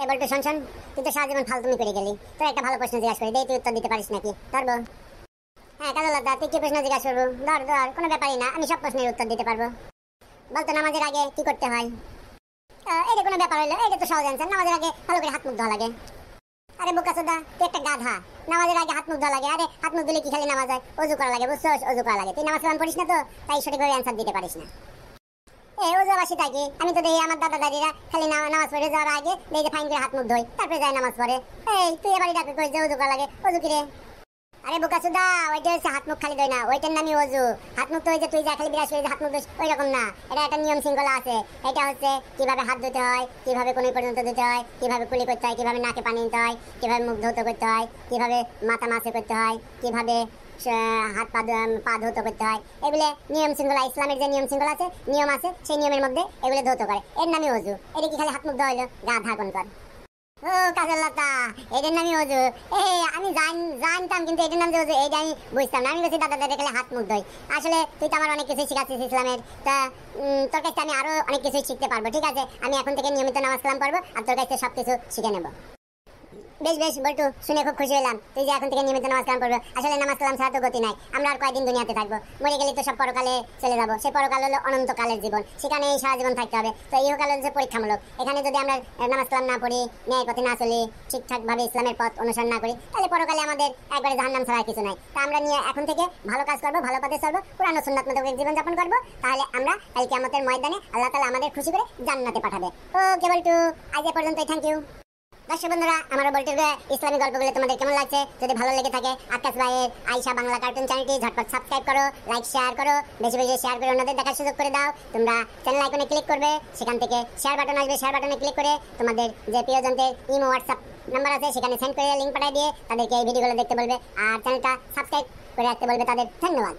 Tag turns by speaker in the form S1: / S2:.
S1: এবার তো শোন, তুই তো সারা জীবন ফালতুমি করে গেলি। তোর একটা ভালো প্রশ্ন জিজ্ঞাসা করি, দেই তুই উত্তর দিতে পারিস নাকি? ধরবো? হ্যাঁ কাজলতা, তুই কি প্রশ্ন জিজ্ঞাসা করবো? ধর, কোনো ব্যাপারই না, আমি সব প্রশ্নের উত্তর দিতে পারবো। বলতো নামাজের আগে কি করতে হয়? এটা কোনো ব্যাপার হইলো? এটা তো সহজ অ্যান্সার, নামাজের আগে ভালো করে হাত মুখ ধোয়া লাগে। আরে বোকাচোদা, তুই একটা গাধা। নামাজের আগে হাত মুখ ধোয়া লাগে? আরে হাত মুখ ধুলে কি খালি নামাজ হয়? অজু করা লাগে, বুঝছস? অজু করা লাগে। তুই নামাজ কালাম পড়িস না তো, তাই সঠিকভাবে অ্যান্সার দিতে পারিস না। অজু বাসি থাকি আমি তো দেখি আমার দাদা দাদিরা খালি নামাজ পড়ে যাওয়ার আগে দেখে ফাইন করে হাত মুখ ধোয়, তারপরে যায় নামাজ পড়ে। তুই এবারই ডাকে কই যে অজু করা লাগে? অজু কিরে? আরে বোকাচোদা, ওইটা হচ্ছে হাত মুখ খালি ধোয় না, ওইটার নামই অজু। হাত মুখ তো ওই যে তুই যা খালি বিরাস করে হাত মুখ ধোস ওই রকম না, এটা একটা নিয়ম শৃঙ্খলা আছে। এটা হচ্ছে কিভাবে হাত ধুতে হয়, কিভাবে কোন পর্যন্ত ধুতে হয়, কিভাবে কুলি করতে হয়, কিভাবে নাকে পানি নিতে হয়, কিভাবে মুখ ধৌত করতে হয়, কিভাবে মাথা মাছে করতে হয়, কিভাবে হাত পা ধৌত করতে হয়। এগুলো নিয়ম শৃঙ্খলা, ইসলামের যে নিয়ম শৃঙ্খলা আছে, নিয়ম আছে, সেই নিয়মের মধ্যে এগুলো ধৌত করে। এর নামই অজু। এটা কি খালি হাত মুখ ধোয়া হইলো? গাধা কোনকার। ও কাজলতা, এটার নামই অজু? আমি জানতাম, কিন্তু এটার নাম যে অজু এইটা আমি বুঝতাম না। আমি বলছি দাদা দাদা খেলে হাত মুখ ধোয়। আসলে তুই তো আমার অনেক কিছু শিখাচ্ছিস ইসলামের, তা তোর কাছে আমি আরো অনেক কিছু শিখতে পারবো। ঠিক আছে, আমি এখন থেকে নিয়মিত নামাজ কালাম পড়বো আর তোর কাছে সবকিছু শিখে নেবো। বেশ বল্টু, শুনে খুব খুশি হলাম তুই যে এখন থেকে নিয়মিত নামাজ কালাম পড়বো। আসলে নামাজ কালাম ছাড়া তো গতি নাই। আমরা আর কয়দিন দুনিয়াতে থাকবো? মরে গেলে তো সব পরকালে চলে যাবো। সেই পরকাল হলো অনন্তকালের জীবন, সেখানে এই সারা জীবন থাকতে হবে। তো ইহকাল হচ্ছে পরীক্ষামূলক। এখানে যদি আমরা নামাজ কালাম না পড়ি, ন্যায় পথে না চলি, ঠিকঠাক ভাবে ইসলামের পথ অনুসরণ না করি, তাহলে পরকালে আমাদের একবারে জাহান্নাম ছাড়া কিছু নাই। তা আমরা নিয়ে এখন থেকে ভালো কাজ করবো, ভালো পথে চলবো, কোরআন ও সুন্নাত মোতাবেক জীবন যাপন করবো। তাহলে আমরা কাল কিয়ামতের ময়দানে আল্লাহ তাআলা আমাদের খুশি করে জান্নাতে পাঠাবে। ওকে বল্টু, আজ এ পর্যন্তই। Thank you. দর্শক বন্ধুরা, আমার বল্টুর ইসলামী গল্পগুলো তোমাদের কেমন লাগছে? যদি ভালো লেগে থাকে আকাশ ভাইয়ের আয়শা বাংলা কার্টুন চ্যানেলটি ঝটপট সাবস্ক্রাইব করো, লাইক শেয়ার করো, বেশি বেশি শেয়ার করে অন্যদের দেখার সুযোগ করে দাও। তোমরা চ্যানেল আইকনে ক্লিক করবে, সেখান থেকে শেয়ার বাটন আসবে, শেয়ার বাটনে ক্লিক করে তোমাদের যে প্রিয়জনদের ইমো হোয়াটসঅ্যাপ নাম্বার আছে সেখানে সেন্ড করে লিঙ্ক পাঠিয়ে দিয়ে তাদেরকে এই ভিডিওগুলো দেখতে বলবে আর চ্যানেলটা সাবস্ক্রাইব করে রাখতে বলবে তাদের। ধন্যবাদ।